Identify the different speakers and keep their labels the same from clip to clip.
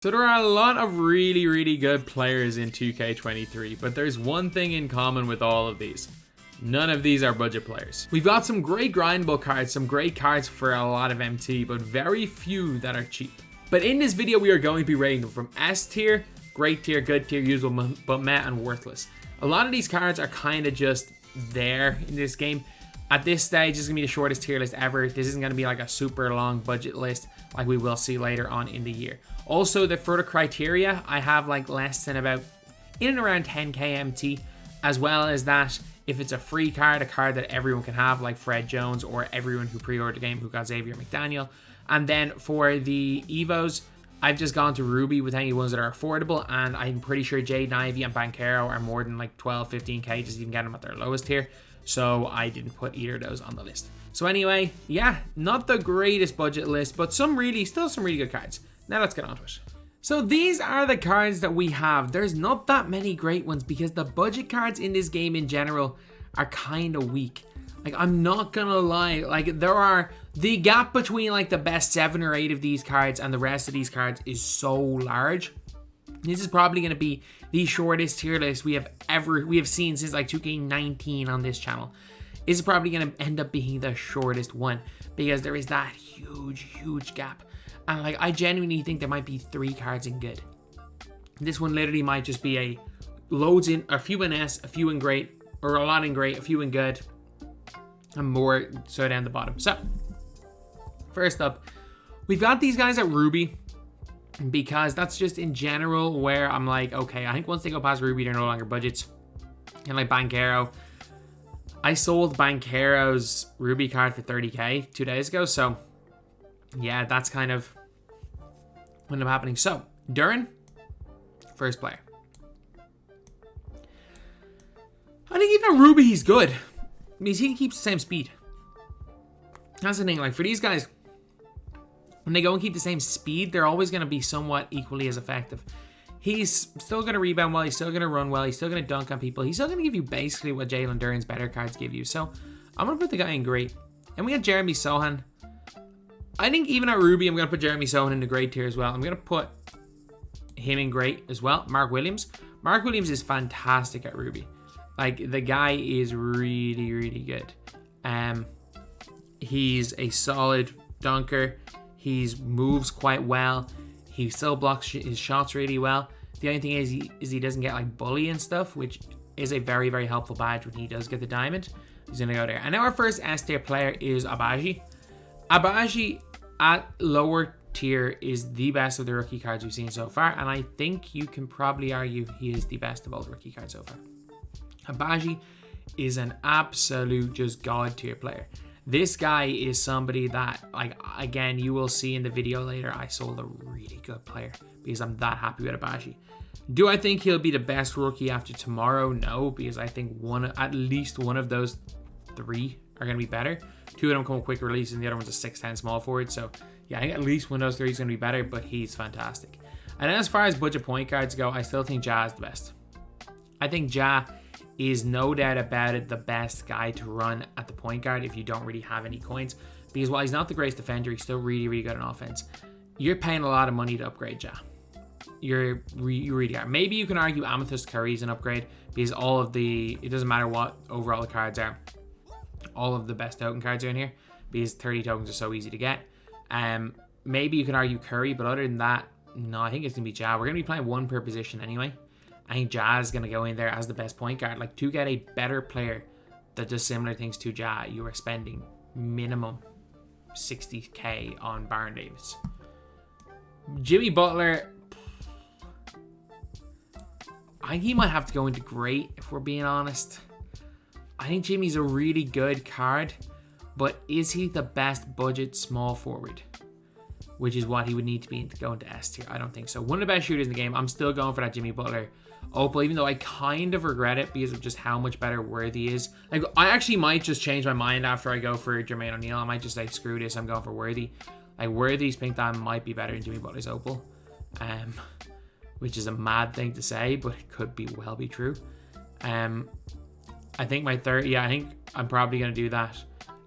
Speaker 1: So there are a lot of really good players in 2K23, but there's one thing in common with all of these. None of these are budget players. We've got some great grindable cards, some great cards for a lot of MT, but very few that are cheap. But in this video, we are going to be rating them from S tier, great tier, good tier, usable but meh, and worthless. A lot of these cards are kind of just there in this game. At this stage, this is going to be the shortest tier list ever. This isn't going to be like a super long budget list like we will see later on in the year. Also, for the criteria, I have like less than about in and around 10k MT, as well as that if it's a free card, a card that everyone can have, like Fred Jones or everyone who pre-ordered the game who got Xavier McDaniel. And then for the Evos, I've just gone to Ruby with any ones that are affordable, and I'm pretty sure Jaden Ivey and Banchero are more than like 12, 15k, just even get them at their lowest tier. So I didn't put either of those on the list. So anyway, yeah, not the greatest budget list, but still some really good cards. Now let's get on to it. So these are the cards that we have. There's not that many great ones because the budget cards in this game in general are kind of weak. Like, I'm not gonna lie, like the gap between like the best 7 or 8 of these cards and the rest of these cards is so large. This is probably going to be the shortest tier list we have seen since like 2K19 on this channel. This is probably going to end up being the shortest one because there is that huge gap. And like, I genuinely think there might be 3 cards in good. This one literally might just be a few in S, a few in great, or a lot in great, a few in good, and more so down the bottom. So first up, we've got these guys at Ruby, because that's just in general where I'm like, okay, I think once they go past Ruby, they're no longer budgets. And like Banchero, I sold Banchero's Ruby card for 30k 2 days ago. So yeah, that's kind of what ended up happening. So Duran, first player. I think even at Ruby, he's good. It means he keeps the same speed. That's the thing, like for these guys, when they go and keep the same speed, they're always going to be somewhat equally as effective. He's still going to rebound well. He's still going to run well. He's still going to dunk on people. He's still going to give you basically what Jalen Duran's better cards give you. So I'm going to put the guy in great. And we got Jeremy Sohan. I think even at Ruby, I'm going to put Jeremy Sohan in the great tier as well. I'm going to put him in great as well. Mark Williams. Mark Williams is fantastic at Ruby. Like, the guy is really good. He's a solid dunker. He moves quite well. He still blocks his shots really well. The only thing is he doesn't get like bully and stuff, which is a very helpful badge when he does get the diamond. He's going to go there. And now our first S tier player is Abaji. Abaji at lower tier is the best of the rookie cards we've seen so far. And I think you can probably argue he is the best of all the rookie cards so far. Abaji is an absolute just god tier player. This guy is somebody that, like, again, you will see in the video later, I sold a really good player because I'm that happy with Abaji. Do I think he'll be the best rookie after tomorrow? No, because I think at least one of those 3 are going to be better. 2 of them come with quick release and the other one's a 6'10 small forward. So yeah, I think at least one of those 3 is going to be better, but he's fantastic. And as far as budget point cards go, I still think Ja is the best. I think Ja is no doubt about it the best guy to run at the point guard if you don't really have any coins, because while he's not the greatest defender, he's still really good on offense. You're paying a lot of money to upgrade Ja. You really are. Maybe you can argue Amethyst Curry is an upgrade because it doesn't matter what overall the cards are, all of the best token cards are in here because 30 tokens are so easy to get. Maybe you can argue Curry, but other than that, no, I think it's gonna be Ja. We're gonna be playing 1 per position anyway. I think Ja is going to go in there as the best point guard. Like, to get a better player that does similar things to Ja, you are spending minimum 60k on Baron Davis. Jimmy Butler, I think he might have to go into great if we're being honest. I think Jimmy's a really good card, but is he the best budget small forward? Which is what he would need to be to go into S tier. I don't think so. One of the best shooters in the game. I'm still going for that Jimmy Butler Opal, even though I kind of regret it because of just how much better Worthy is. Like, I actually might just change my mind after I go for Jermaine O'Neal. I might just say, screw this, I'm going for Worthy. Like, Worthy's Pink Diamond might be better than Jimmy Butler's Opal. Which is a mad thing to say, but it could well be true. I think I think I'm probably going to do that.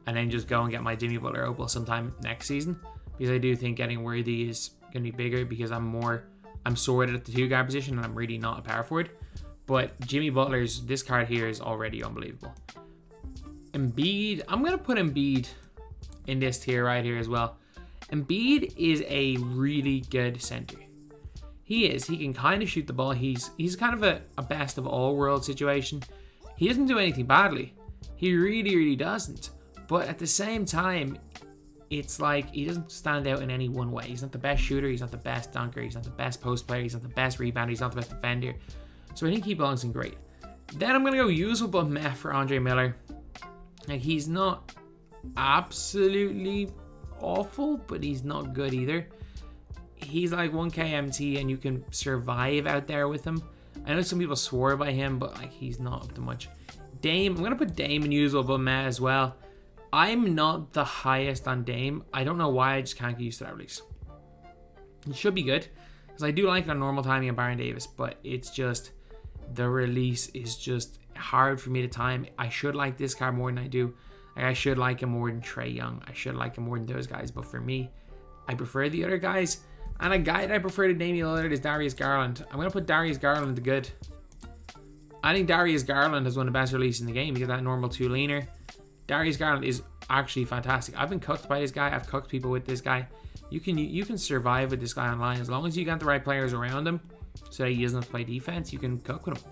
Speaker 1: And then just go and get my Jimmy Butler Opal sometime next season. Because I do think getting Worthy is going to be bigger because I'm more I'm sorted at the 2 guard position and I'm really not a power forward. But Jimmy Butler's, this card here is already unbelievable. Embiid, I'm going to put Embiid in this tier right here as well. Embiid is a really good center. He is. He can kind of shoot the ball. He's kind of a best of all world situation. He doesn't do anything badly. He really, really doesn't. But at the same time, it's like he doesn't stand out in any one way. He's not the best shooter. He's not the best dunker. He's not the best post player. He's not the best rebounder. He's not the best defender. So I think he belongs in great. Then I'm going to go usable but meh for Andre Miller. Like, he's not absolutely awful, but he's not good either. He's like 1k MT and you can survive out there with him. I know some people swore by him, but like, he's not up to much. Dame, I'm going to put Dame in usable but meh as well. I'm not the highest on Dame. I don't know why, I just can't get used to that release. It should be good, because I do like it on normal timing on Baron Davis, but it's just, the release is just hard for me to time. I should like this card more than I do. Like, I should like him more than Trae Young. I should like him more than those guys, but for me, I prefer the other guys. And a guy that I prefer to Damian Lillard is Darius Garland. I'm going to put Darius Garland to good. I think Darius Garland has one of the best releases in the game. He's got that normal 2 leaner. Darius Garland is actually fantastic. I've been cooked by this guy. I've cooked people with this guy. You can survive with this guy online as long as you got the right players around him so that he doesn't have to play defense. You can cook with him.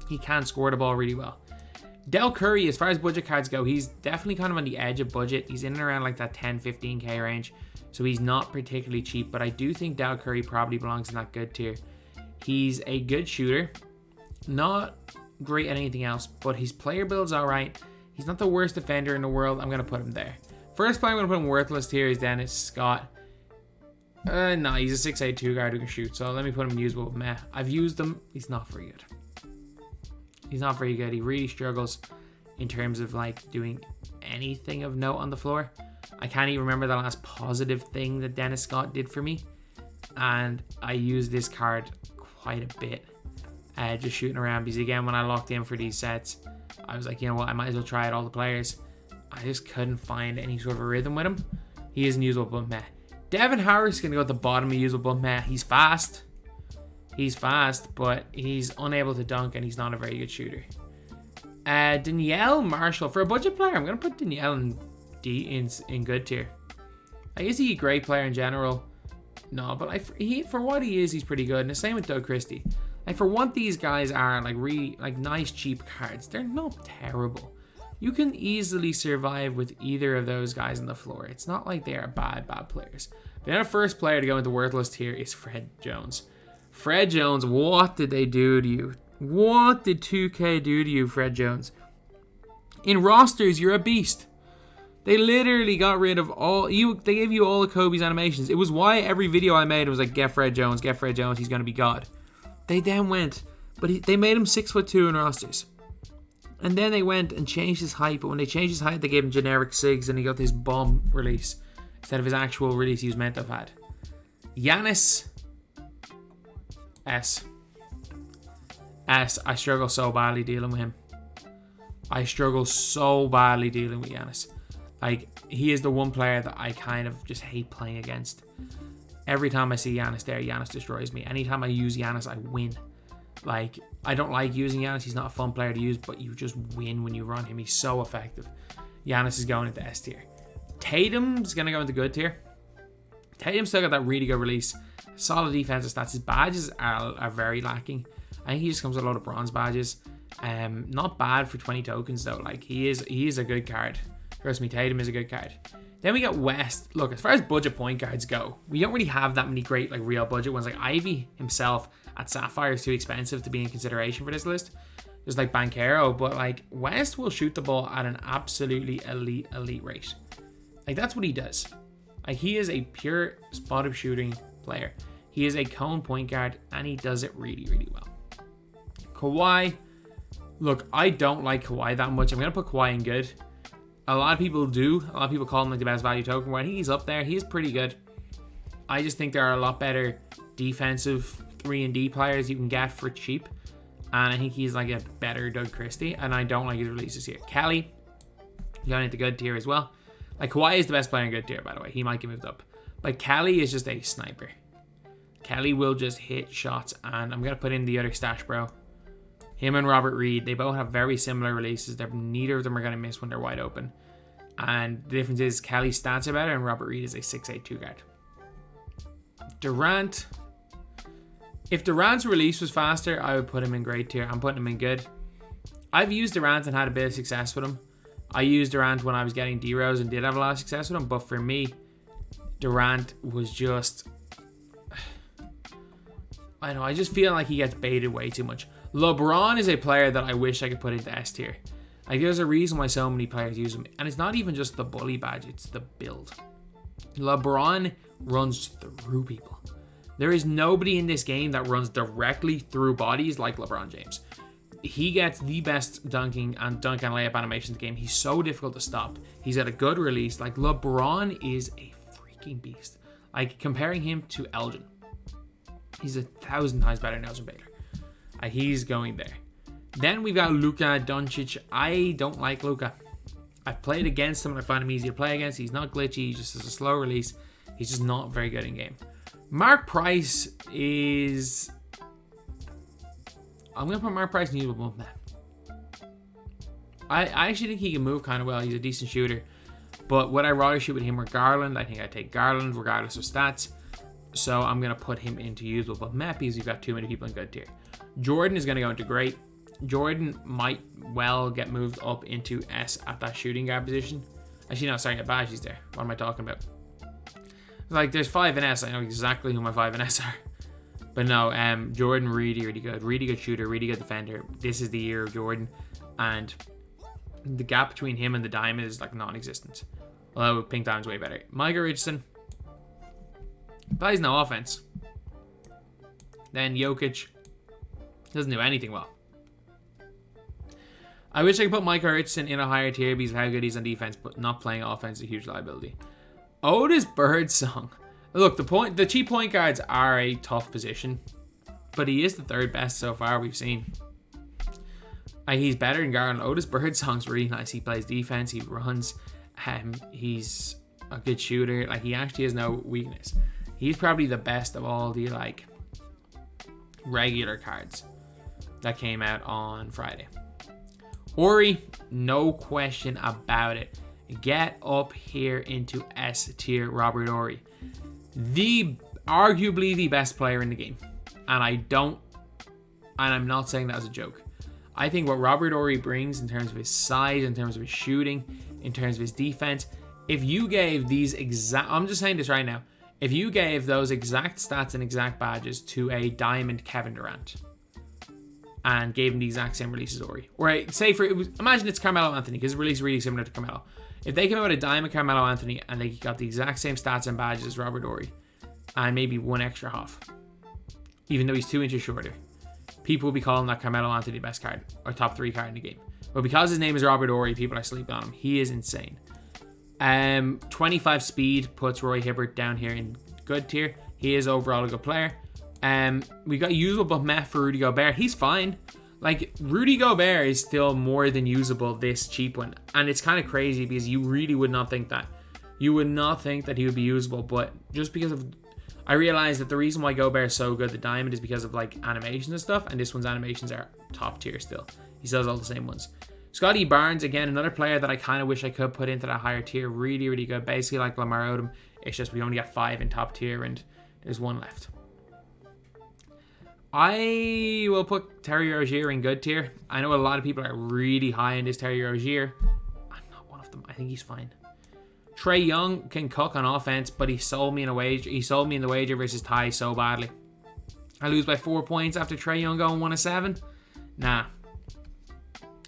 Speaker 1: He can score the ball really well. Del Curry, as far as budget cards go, he's definitely kind of on the edge of budget. He's in and around like that 10-15k range, so he's not particularly cheap, but I do think Del Curry probably belongs in that good tier. He's a good shooter, not great at anything else, but his player build's alright. He's not the worst defender in the world. I'm going to put him there. First player I'm going to put him worthless tier is Dennis Scott. No, he's a 6'8" 2 guard who can shoot, so let me put him in usable. Meh. I've used him. He's not very good. He's not very good. He really struggles in terms of like doing anything of note on the floor. I can't even remember the last positive thing that Dennis Scott did for me. And I used this card quite a bit. Just shooting around, because again, when I locked in for these sets, I was like, you know what, I might as well try out all the players. I just couldn't find any sort of a rhythm with him. He isn't usable, but meh. Devin Harris is going to go at the bottom of usable, but meh. He's fast. He's fast, but he's unable to dunk, and he's not a very good shooter. Danielle Marshall. For a budget player, I'm going to put Danielle in good tier. Like, is he a great player in general? No, but for what he is, he's pretty good. And the same with Doug Christie. Like, for what these guys are, like really like nice cheap cards, they're not terrible. You can easily survive with either of those guys on the floor. It's not like they are bad players. But then the first player to go into worthless tier is Fred Jones. Fred Jones, what did they do to you? What did 2K do to you, Fred Jones? In rosters, you're a beast. They literally got rid of all you. They gave you all of Kobe's animations. It was why every video I made was like, get Fred Jones, he's gonna be God. They then went, but they made him 6'2" in rosters. And then they went and changed his height, but when they changed his height, they gave him generic SIGs and he got this bomb release instead of his actual release he was meant to have had. Giannis, S. I struggle so badly dealing with him. I struggle so badly dealing with Giannis. Like, he is the one player that I kind of just hate playing against. Every time I see Giannis there, Giannis destroys me. Anytime I use Giannis, I win. Like, I don't like using Giannis. He's not a fun player to use, but you just win when you run him. He's so effective. Giannis is going into S tier. Tatum's going to go into good tier. Tatum still got that really good release. Solid defensive stats. His badges are very lacking. I think he just comes with a lot of bronze badges. Not bad for 20 tokens, though. Like, he is a good card. Trust me, Tatum is a good card. Then we got West. Look, as far as budget point guards go, we don't really have that many great, like, real budget ones. Like, Ivy himself at Sapphire is too expensive to be in consideration for this list. There's like Banchero, but like West will shoot the ball at an absolutely elite rate. Like, that's what he does. Like, he is a pure spot-up shooting player. He is a cone point guard, and he does it really, really well. Kawhi. Look, I don't like Kawhi that much. I'm going to put Kawhi in good. A lot of people do. A lot of people call him like the best value token. Well, I think he's up there. He is pretty good. I just think there are a lot better defensive 3-and-D players you can get for cheap. And I think he's like a better Doug Christie. And I don't like his releases here. Kelly, going into good tier as well. Like, Kawhi is the best player in good tier, by the way. He might get moved up. But Kelly is just a sniper. Kelly will just hit shots, and I'm going to put in the other stash bro. Him and Robert Reed, they both have very similar releases. Neither of them are going to miss when they're wide open. And the difference is Kelly's stats are better and Robert Reed is a 6'8" guard. Durant. If Durant's release was faster, I would put him in great tier. I'm putting him in good. I've used Durant and had a bit of success with him. I used Durant when I was getting D-Rose and did have a lot of success with him. But for me, Durant was just... I know, I just feel like he gets baited way too much. LeBron is a player that I wish I could put into S tier. Like, there's a reason why so many players use him. And it's not even just the bully badge, it's the build. LeBron runs through people. There is nobody in this game that runs directly through bodies like LeBron James. He gets the best dunking and dunk and layup animations in the game. He's so difficult to stop. He's at a good release. Like, LeBron is a freaking beast. Like, comparing him to Elgin, he's 1,000 times better than Elgin Baylor. He's going there. Then we've got Luka Doncic. I don't like Luka. I've played against him and I find him easy to play against. He's not glitchy. He just has a slow release. He's just not very good in game. Mark Price is... I'm going to put Mark Price in usable now. I actually think he can move kind of well. He's a decent shooter. But would I rather shoot with him or Garland? I think I'd take Garland regardless of stats. So I'm going to put him into usable but meh because you've got too many people in good tier. Jordan is going to go into great. Jordan might well get moved up into S at that shooting guard position. Actually, no, sorry, Abaji's there. What am I talking about? Like, there's 5 in S. I know exactly who my 5 in S are. But no, Jordan, really good. Really good shooter, really good defender. This is the year of Jordan. And the gap between him and the Diamond is like non-existent. Although Pink Diamond's way better. Micah Richardson plays no offense. Then Jokic doesn't do anything well. I wish I could put Micah Richardson in a higher tier because of how good he's on defense, but not playing offense is a huge liability. Otis Birdsong. Look, the cheap point guards are a tough position, but he is the 3rd best so far we've seen. He's better than Garland. Otis Birdsong's really nice. He plays defense, he runs, he's a good shooter. Like, he actually has no weakness. He's probably the best of all the like regular cards that came out on Friday. Ori, no question about it. Get up here into S tier, Robert Ori. Arguably the best player in the game. And I'm not saying that as a joke. I think what Robert Ori brings in terms of his size, in terms of his shooting, in terms of his defense, if you gave I'm just saying this right now, if you gave those exact stats and exact badges to a Diamond Kevin Durant and gave him the exact same release as Ori, or imagine it's Carmelo Anthony, because his release is really similar to Carmelo. If they came out with a Diamond Carmelo Anthony and they got the exact same stats and badges as Robert Ori and maybe 1 extra half, even though he's 2 inches shorter, people will be calling that Carmelo Anthony best card or top 3 card in the game. But because his name is Robert Ori, people are sleeping on him. He is insane. 25 speed puts Roy Hibbert down here in good tier. He is overall a good player. We got usable but meh for Rudy Gobert. He's fine. Like, Rudy Gobert is still more than usable, this cheap one. And it's kind of crazy because you really would not think that. You would not think that he would be usable, but just because of... I realized that the reason why Gobert is so good, the Diamond, is because of like animations and stuff, and this one's animations are top tier still. He still has all the same ones. Scotty Barnes, again, another player that I kind of wish I could put into that higher tier. Really, really good. Basically like Lamar Odom. It's just we only got 5 in top tier and there's 1 left. I will put Terry Rozier in good tier. I know a lot of people are really high in this Terry Rozier. I'm not one of them. I think he's fine. Trae Young can cook on offense, but he sold me in a wager. He sold me in the wager versus Ty so badly. I lose by 4 points after Trae Young going 1 of 7. Nah,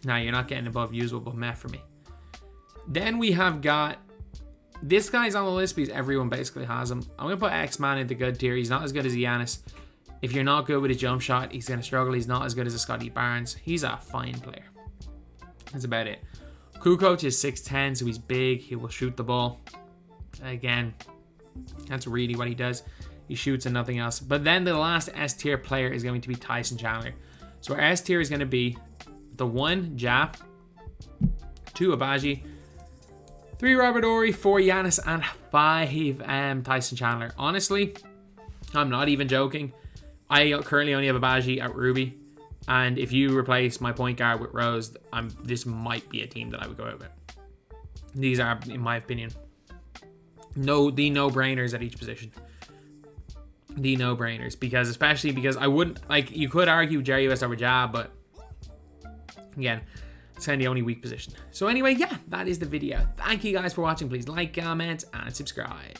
Speaker 1: you're not getting above usable but meh for me. Then we have got... This guy's on the list because everyone basically has him. I'm going to put X-Man into good tier. He's not as good as Giannis. If you're not good with his jump shot, he's going to struggle. He's not as good as a Scotty Barnes. He's a fine player. That's about it. Kukoc is 6'10", so he's big. He will shoot the ball. Again, that's really what he does. He shoots and nothing else. But then the last S-tier player is going to be Tyson Challenger. So our S-tier is going to be the 1, Ja, 2, Abaji, 3, Robert Ori, 4, Giannis, and 5, Tyson Chandler. Honestly, I'm not even joking. I currently only have Abaji at Ruby. And if you replace my point guard with Rose, this might be a team that I would go out with. These are, in my opinion, the no-brainers at each position. The no-brainers. Especially because I wouldn't, like, you could argue Jerry West over Ja, but again, it's kind of the only weak position. So anyway, yeah, that is the video. Thank you guys for watching. Please like, comment, and subscribe.